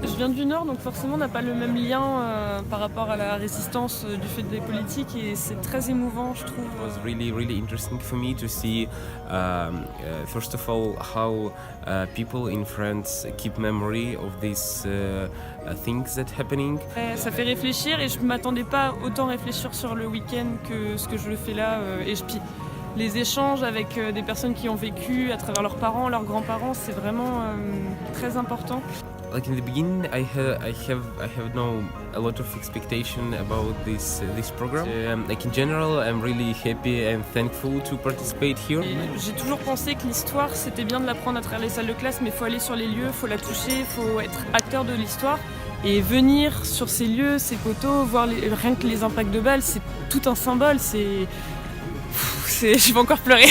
Je viens du Nord, donc forcément on n'a pas le même lien par rapport à la résistance du fait des politiques et c'est très émouvant, je trouve. It was really interesting for me to see, first of all, how people in France keep memory of these things that happening. Ça fait réfléchir et je ne m'attendais pas autant réfléchir sur le week-end que ce que je le fais là. Puis les échanges avec des personnes qui ont vécu à travers leurs parents, leurs grands-parents, c'est vraiment très important. Like in the beginning, I have no a lot of expectation about this program. Like in general, I'm really happy and thankful to participate here. Et j'ai toujours pensé que l'histoire, c'était bien de l'apprendre à travers les salles de classe, mais il faut aller sur les lieux, il faut la toucher, il faut être acteur de l'histoire. Et venir sur ces lieux, ces poteaux, voir rien que les impacts de balles, c'est tout un symbole. Je vais encore pleurer.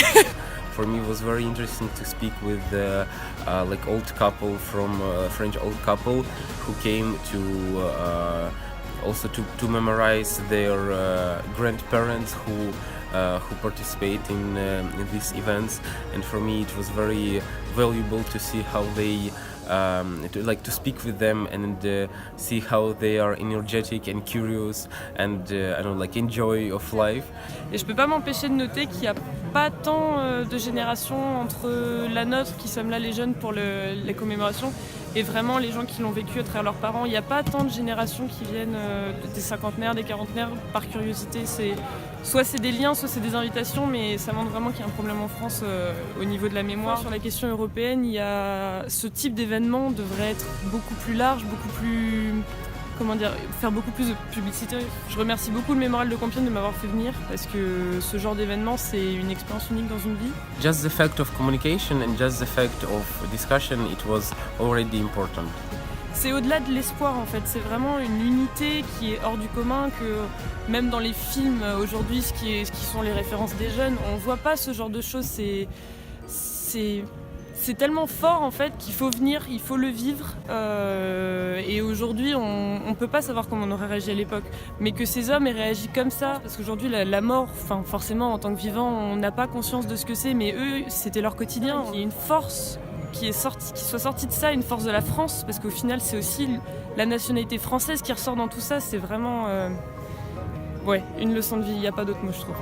For me, it was very interesting to speak with like old couple from French old couple who came to also to memorize their grandparents who participate in these events. And for me, it was very valuable to see how they to speak with them and see how they are energetic and curious and enjoy of life. Et je peux pas m'empêcher de noter qu'il n'y a pas tant de générations entre la nôtre, qui sommes là les jeunes pour les commémorations, et vraiment les gens qui l'ont vécu à travers leurs parents. Il n'y a pas tant de générations qui viennent des cinquantenaires, des quarantenaires par curiosité. Soit c'est des liens, soit c'est des invitations, mais ça montre vraiment qu'il y a un problème en France au niveau de la mémoire. Sur la question européenne, ce type d'événement devrait être beaucoup plus large, beaucoup plus... faire beaucoup plus de publicité. Je remercie beaucoup le Mémorial de Compiègne de m'avoir fait venir parce que ce genre d'événement, c'est une expérience unique dans une vie. Just the fact of communication and just the fact of discussion, it was already important. C'est au-delà de l'espoir en fait, c'est vraiment une unité qui est hors du commun, que même dans les films aujourd'hui, ce qui sont les références des jeunes, on voit pas ce genre de choses. C'est tellement fort en fait qu'il faut venir, il faut le vivre. Et aujourd'hui, on peut pas savoir comment on aurait réagi à l'époque, mais que ces hommes aient réagi comme ça, parce qu'aujourd'hui la mort, forcément en tant que vivant, on n'a pas conscience de ce que c'est, mais eux, c'était leur quotidien. Il y a une force qui soit sortie de ça, une force de la France, parce qu'au final, c'est aussi la nationalité française qui ressort dans tout ça. C'est vraiment, une leçon de vie. Il n'y a pas d'autre mot, je trouve.